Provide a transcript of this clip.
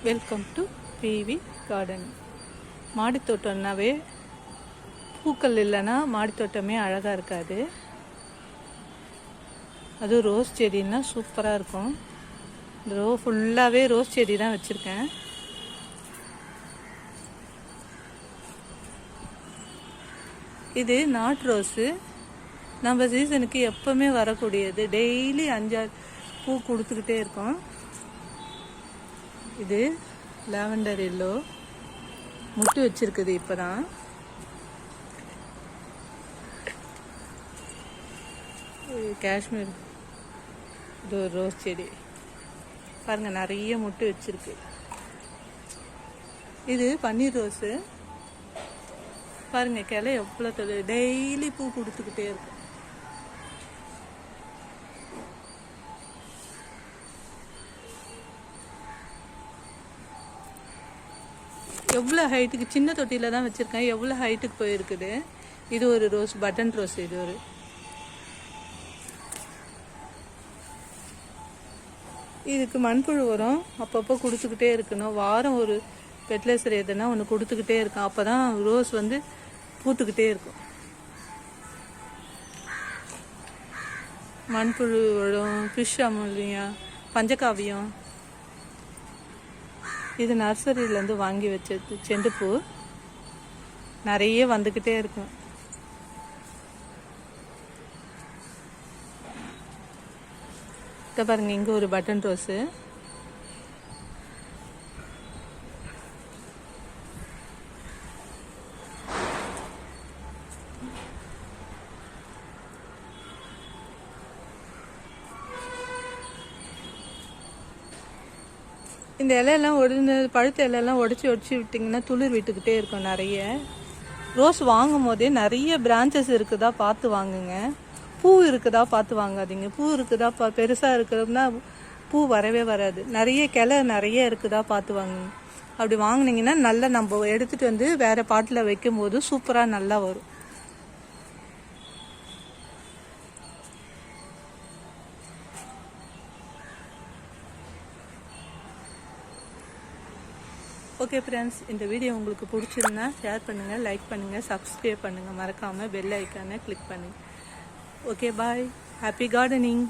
Welcome to PV garden. மாடித்தோட்டம்னாவே பூக்கள் இல்லைன்னா மாடித்தோட்டமே அழகாக இருக்காது. அதுவும் ரோஸ் செடின்னா சூப்பராக இருக்கும். இந்த ஃபுல்லாகவே ரோஸ் செடி தான் வச்சுருக்கேன். இது நாட்டு ரோஸு. நம்ம சீசனுக்கு எப்போவுமே வரக்கூடியது. டெய்லி 5-6 பூ கொடுத்துக்கிட்டே இருக்கோம். இது லாவெண்டர் எல்லோ முட்டு வச்சிருக்குது. இப்போ தான் காஷ்மீர் இது ஒரு ரோஸ் செடி பாருங்கள், நிறைய முட்டு வச்சிருக்கு. இது பன்னீர் ரோஸு பாருங்கள், கிளை எவ்வளோ டெய்லி பூ கொடுத்துக்கிட்டே இருக்கும். எவ்வளோ ஹைட்டுக்கு சின்ன தொட்டியில் தான் வச்சுருக்கேன். எவ்வளோ ஹைட்டுக்கு போயிருக்குது. இது ஒரு ரோஸ், பட்டன் ரோஸ். இது ஒரு இதுக்கு மண்புழு உரம் அப்பப்போ கொடுத்துக்கிட்டே இருக்கணும். வாரம் ஒரு ஃபெர்டிலைசர் எதுனா ஒன்று கொடுத்துக்கிட்டே இருக்கும். அப்போ தான் ரோஸ் வந்து பூத்துக்கிட்டே இருக்கும். மண்புழு உரம், ஃபிஷ் அமூல்யம், பஞ்சகாவியம். இது நர்சரியிலேருந்து வாங்கி வச்சது. செண்டுப்பூ நிறைய வந்துக்கிட்டே இருக்கும். இதை பாருங்க, இங்கே ஒரு பட்டன் ரோஸு. இந்த இலையெல்லாம் பழுத்த இலையெல்லாம் உடச்சி விட்டிங்கன்னா துளிர் விட்டுக்கிட்டே இருக்கும். நிறைய ரோஸ் வாங்கும் போதே நிறைய பிரான்ச்சஸ் இருக்குதா பார்த்து வாங்குங்க. பூ இருக்குதா பார்த்து வாங்காதீங்க. பூ இருக்குதா பெருசாக இருக்குதுன்னா பூ வரவே வராது. நிறைய கிளை நிறைய இருக்குதா பார்த்து வாங்குங்க. அப்படி வாங்கினீங்கன்னா நல்லா நம்ம எடுத்துகிட்டு வந்து வேறு பாட்டில் வைக்கும் போது சூப்பராக நல்லா வரும். ஓகே ஃப்ரெண்ட்ஸ், இந்த வீடியோ உங்களுக்கு பிடிச்சிருந்தா ஷேர் பண்ணுங்கள், லைக் பண்ணுங்கள், சப்ஸ்கிரைப் பண்ணுங்கள். மறக்காமல் பெல் ஐக்கானை கிளிக் பண்ணுங்கள். Okay, bye. Happy gardening.